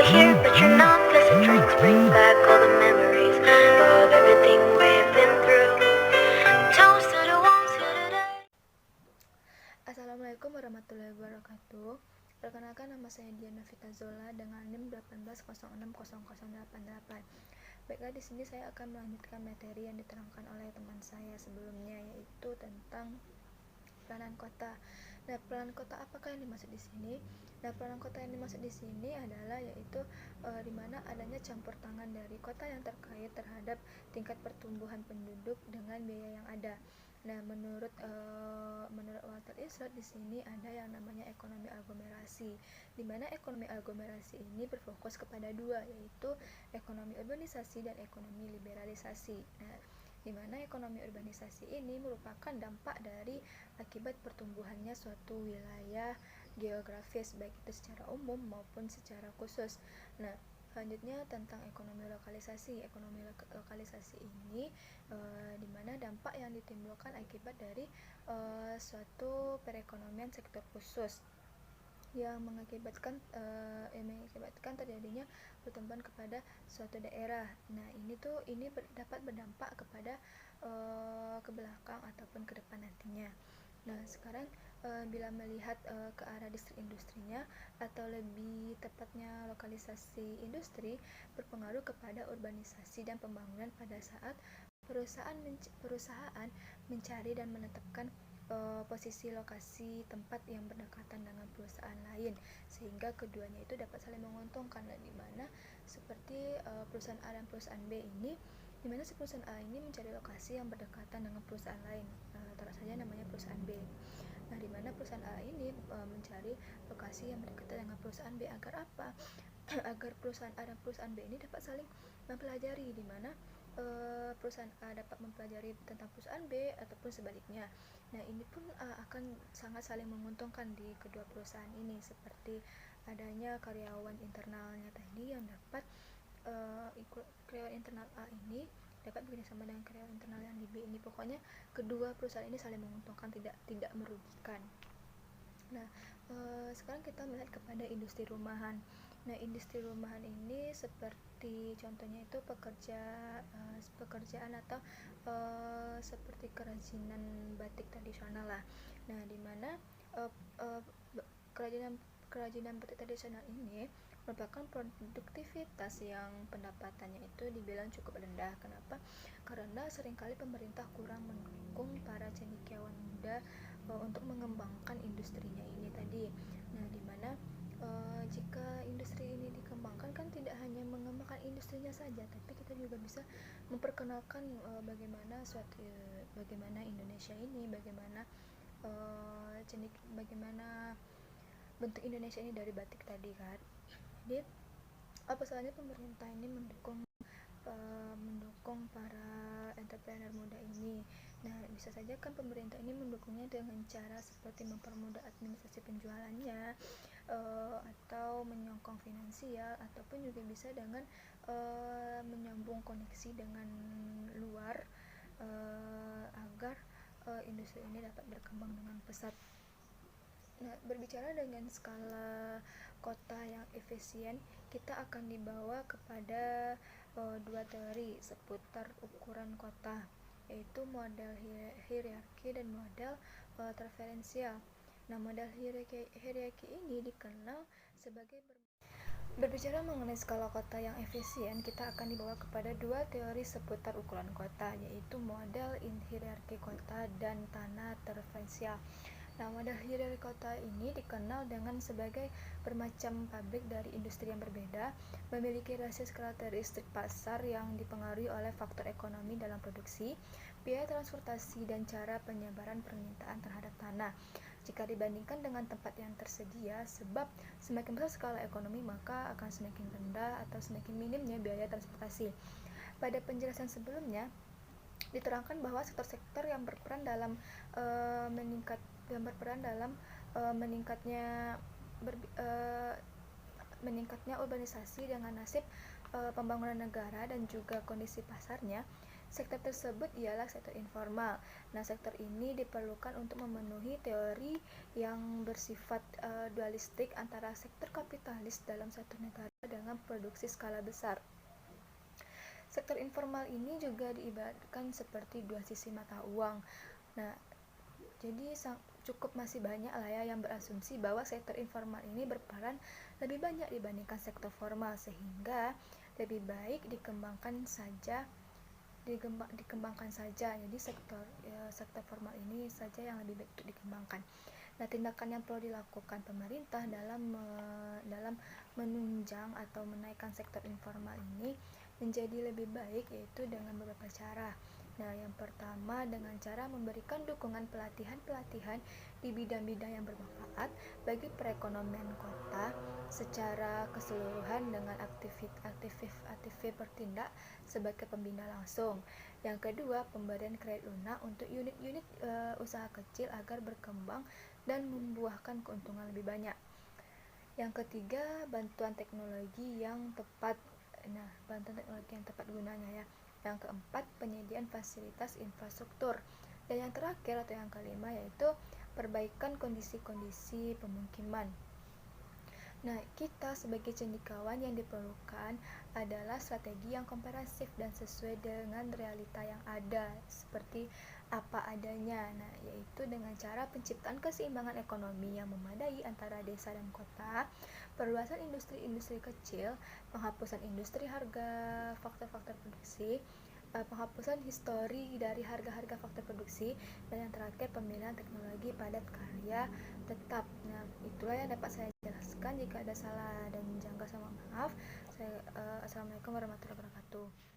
here, but you're not. Pleasant drinks bring back all the memories of everything we've been through. Toast to the ones here today. Assalamualaikum warahmatullahi wabarakatuh. Perkenalkan, nama saya Diana Vita Zola dengan NIM 18060088. Baiklah, di sini saya akan melanjutkan materi yang diterangkan oleh teman saya sebelumnya, yaitu tentang peranan kota. Nah, peranan kota apakah yang dimaksud di sini? Nah, peranan kota yang dimaksud di sini adalah yaitu di mana adanya campur tangan dari kota yang terkait terhadap tingkat pertumbuhan penduduk dengan biaya yang ada. Nah, menurut Walter Isrod di sini ada yang namanya ekonomi aglomerasi, di mana ekonomi aglomerasi ini berfokus kepada dua, yaitu ekonomi urbanisasi dan ekonomi liberalisasi. Nah, di mana ekonomi urbanisasi ini merupakan dampak dari akibat pertumbuhannya suatu wilayah geografis, baik itu secara umum maupun secara khusus. Nah, selanjutnya tentang ekonomi lokalisasi. Ekonomi lokalisasi ini di mana dampak yang ditimbulkan akibat dari suatu perekonomian sektor khusus yang mengakibatkan terjadinya pertumbuhan kepada suatu daerah. Nah, ini dapat berdampak kepada ke belakang ataupun ke depan nantinya. Nah, sekarang bila melihat ke arah distrik industrinya, atau lebih tepatnya lokalisasi industri, berpengaruh kepada urbanisasi dan pembangunan pada saat perusahaan mencari dan menetapkan posisi lokasi tempat yang berdekatan dengan perusahaan lain, sehingga keduanya itu dapat saling menguntungkan. Di mana seperti perusahaan A dan perusahaan B ini, di mana si perusahaan A ini mencari lokasi yang berdekatan dengan perusahaan lain, taruh saja namanya perusahaan B. Nah, di mana perusahaan A ini mencari lokasi yang berdekatan dengan perusahaan B agar apa? Agar perusahaan A dan perusahaan B ini dapat saling mempelajari, di mana perusahaan A dapat mempelajari tentang perusahaan B ataupun sebaliknya. Nah, ini pun akan sangat saling menguntungkan di kedua perusahaan ini, seperti adanya karyawan internalnya tadi yang dapat karyawan internal A ini dapat bekerjasama dengan karyawan internal yang di B ini. Pokoknya kedua perusahaan ini saling menguntungkan, tidak merugikan. Nah, sekarang kita melihat kepada industri rumahan. Nah, industri rumahan ini seperti contohnya itu pekerjaan atau seperti kerajinan batik tradisional lah. Nah, di mana kerajinan batik tradisional ini merupakan produktivitas yang pendapatannya itu dibilang cukup rendah. Kenapa? Karena seringkali pemerintah kurang mendukung para cendekiawan muda untuk mengembangkan industrinya ini tadi. Nah, di mana jika industri ini dikembangkan, kan tidak hanya mengembangkan industrinya saja, tapi kita juga bisa memperkenalkan bagaimana Indonesia ini, bagaimana bentuk Indonesia ini dari batik tadi kan. Jadi apa salahnya pemerintah ini mendukung para entrepreneur muda ini. Nah, bisa saja kan pemerintah ini mendukungnya dengan cara seperti mempermudah administrasi penjualannya, atau menyokong finansial, ataupun juga bisa dengan menyambung koneksi dengan luar, agar industri ini dapat berkembang dengan pesat. Nah, berbicara dengan skala kota yang efisien, kita akan dibawa kepada dua teori seputar ukuran kota, yaitu model hierarki dan model preferensial. Nah, model hierarki ini dikenal sebagai berbicara mengenai skala kota yang efisien, kita akan dibawa kepada dua teori seputar ukuran kota, yaitu model hierarki kota dan tanah preferensial. Nah, model hierarki kota ini dikenal dengan sebagai bermacam pabrik dari industri yang berbeda, memiliki rasio karakteristik pasar yang dipengaruhi oleh faktor ekonomi dalam produksi, biaya transportasi, dan cara penyebaran permintaan terhadap tanah jika dibandingkan dengan tempat yang tersedia. Sebab semakin besar skala ekonomi, maka akan semakin rendah atau semakin minimnya biaya transportasi. Pada penjelasan sebelumnya diterangkan bahwa sektor-sektor yang berperan dalam meningkatnya urbanisasi dengan nasib pembangunan negara dan juga kondisi pasarnya, Sektor tersebut ialah sektor informal. Nah, sektor ini diperlukan untuk memenuhi teori yang bersifat dualistik antara sektor kapitalis dalam satu negara dengan produksi skala besar. Sektor informal ini juga diibaratkan seperti dua sisi mata uang. Nah, jadi cukup masih banyak lah ya yang berasumsi bahwa sektor informal ini berperan lebih banyak dibandingkan sektor formal, sehingga lebih baik dikembangkan saja. Jadi sektor formal ini saja yang lebih baik untuk dikembangkan. Nah, tindakan yang perlu dilakukan pemerintah dalam menunjang atau menaikkan sektor informal ini menjadi lebih baik, yaitu dengan beberapa cara. Nah, yang pertama dengan cara memberikan dukungan pelatihan-pelatihan di bidang-bidang yang bermanfaat bagi perekonomian kota secara keseluruhan dengan aktif bertindak sebagai pembina langsung. Yang kedua, pemberian kredit lunak untuk unit-unit usaha kecil agar berkembang dan membuahkan keuntungan lebih banyak. Yang ketiga, bantuan teknologi yang tepat. Nah, bantuan teknologi yang tepat gunanya ya. Yang keempat, penyediaan fasilitas infrastruktur. Dan yang terakhir atau yang kelima yaitu perbaikan kondisi-kondisi pemukiman. Nah, kita sebagai cendekiawan yang diperlukan adalah strategi yang komprehensif dan sesuai dengan realita yang ada, seperti apa adanya. Nah, yaitu dengan cara penciptaan keseimbangan ekonomi yang memadai antara desa dan kota, perluasan industri-industri kecil, penghapusan industri harga faktor-faktor produksi, penghapusan histori dari harga-harga faktor produksi, dan yang terakhir pemilihan teknologi padat karya tetap. Nah, itulah yang dapat saya jelaskan. Jika ada salah dan janggal, sama maaf. Assalamualaikum warahmatullahi wabarakatuh.